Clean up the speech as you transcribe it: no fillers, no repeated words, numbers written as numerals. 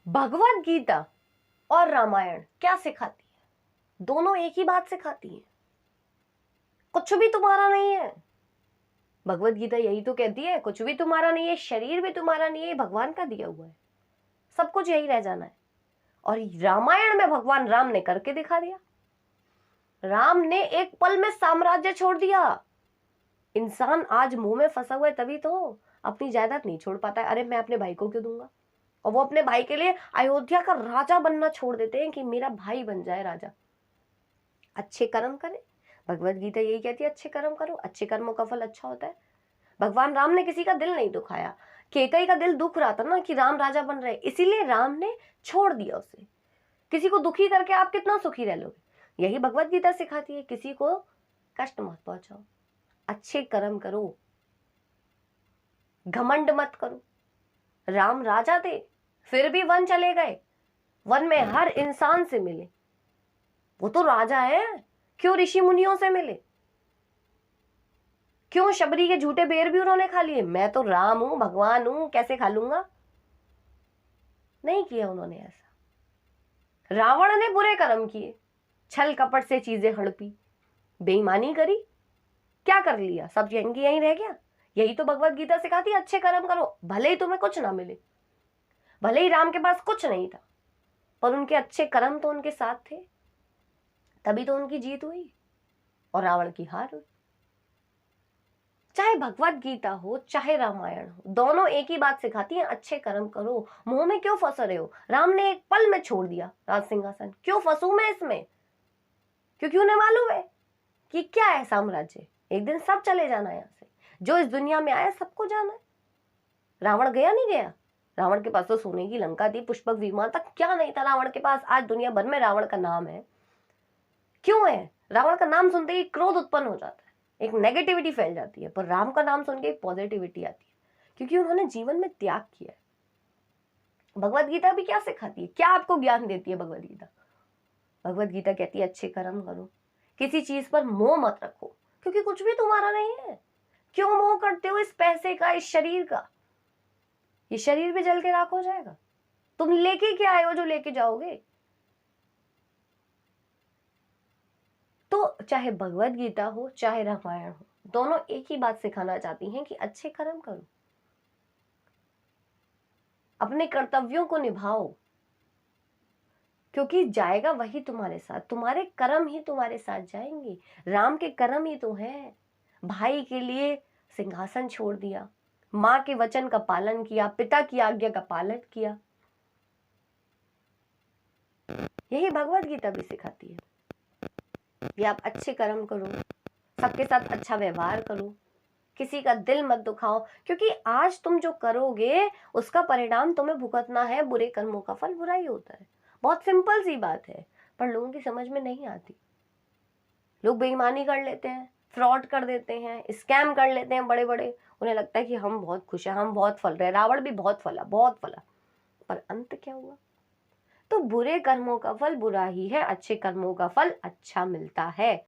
भगवत गीता और रामायण क्या सिखाती है? दोनों एक ही बात सिखाती है, कुछ भी तुम्हारा नहीं है। भगवत गीता यही तो कहती है, कुछ भी तुम्हारा नहीं है, शरीर भी तुम्हारा नहीं है, भगवान का दिया हुआ है, सब कुछ यही रह जाना है। और रामायण में भगवान राम ने करके दिखा दिया। राम ने एक पल में साम्राज्य छोड़ दिया। इंसान आज मुंह में फंसा हुआ है तभी तो अपनी जायदाद नहीं छोड़ पाता है। अरे मैं अपने भाई को क्यों दूंगा? और वो अपने भाई के लिए अयोध्या का राजा बनना छोड़ देते हैं कि मेरा भाई बन जाए राजा। अच्छे कर्म करें, भगवत गीता यही कहती है, अच्छे कर्म करो, अच्छे कर्मों का फल अच्छा होता है। भगवान राम ने किसी का दिल नहीं दुखाया। केकई का दिल दुख रहा था ना कि राम राजा बन रहे, इसीलिए राम ने छोड़ दिया उसे। किसी को दुखी करके आप कितना सुखी रह लोगे? यही भगवत गीता सिखाती है, किसी को कष्ट मत पहुंचाओ, अच्छे कर्म करो, घमंड मत करो। राम राजा थे, फिर भी वन चले गए, वन में हर इंसान से मिले। वो तो राजा है, क्यों ऋषि मुनियों से मिले? क्यों शबरी के झूठे बेर भी उन्होंने खा लिए? मैं तो राम हूं, भगवान हूं, कैसे खा लूंगा? नहीं किया उन्होंने ऐसा। रावण ने बुरे कर्म किए, छल कपट से चीजें हड़पी, बेईमानी करी, क्या कर लिया? सब यहीं की यहीं रह गया। यही तो भगवत गीता सिखाती है, अच्छे कर्म करो, भले ही तुम्हें कुछ ना मिले। भले ही राम के पास कुछ नहीं था, पर उनके अच्छे कर्म तो उनके साथ थे, तभी तो उनकी जीत हुई और रावण की हार हुई। चाहे भगवत गीता हो चाहे रामायण हो, दोनों एक ही बात सिखाती हैं, अच्छे कर्म करो। मुंह में क्यों फंस रहे हो? राम ने एक पल में छोड़ दिया राज सिंहासन, क्यों फंसू मैं इसमें? क्योंकि उन्हें मालूम है कि क्या है साम्राज्य, एक दिन सब चले जाना है यहाँ से। जो इस दुनिया में आया सबको जाना है। रावण गया नहीं गया? रावण के पास तो सोने की लंका थी, पुष्पक विमान तक क्या नहीं था रावण के पास। आज दुनिया भर में रावण का नाम है। क्यों है? रावण का नाम सुनते ही क्रोध उत्पन्न हो जाता है, एक नेगेटिविटी फैल जाती है। पर राम का नाम सुन के पॉजिटिविटी आती है, क्योंकि उन्होंने जीवन में त्याग किया है। भगवत गीता भी क्या सिखाती है, क्या आपको ज्ञान देती है भगवत गीता? भगवत गीता कहती है, अच्छे कर्म करो, किसी चीज पर मोह मत रखो, क्योंकि कुछ भी तुम्हारा नहीं है। क्यों मोह करते हो इस पैसे का, इस शरीर का? ये शरीर भी जल के राख हो जाएगा। तुम लेके क्या आए हो जो लेके जाओगे? तो चाहे भगवत गीता हो चाहे रामायण हो, दोनों एक ही बात सिखाना चाहती हैं कि अच्छे कर्म करो, अपने कर्तव्यों को निभाओ, क्योंकि जाएगा वही तुम्हारे साथ, तुम्हारे कर्म ही तुम्हारे साथ जाएंगे। राम के कर्म ही तो है, भाई के लिए सिंहासन छोड़ दिया, मां के वचन का पालन किया, पिता की आज्ञा का पालन किया। यही भगवत गीता भी सिखाती है कि आप अच्छे कर्म करो, सबके साथ अच्छा व्यवहार करो, किसी का दिल मत दुखाओ, क्योंकि आज तुम जो करोगे उसका परिणाम तुम्हें भुगतना है। बुरे कर्मों का फल बुरा ही होता है। बहुत सिंपल सी बात है, पर लोगों की समझ में नहीं आती। लोग बेईमानी कर लेते हैं, फ्रॉड कर देते हैं, स्कैम कर लेते हैं बड़े बड़े। उन्हें लगता है कि हम बहुत खुश हैं, हम बहुत फल रहे। रावण भी बहुत फला, बहुत फला, पर अंत क्या हुआ? तो बुरे कर्मों का फल बुरा ही है, अच्छे कर्मों का फल अच्छा मिलता है।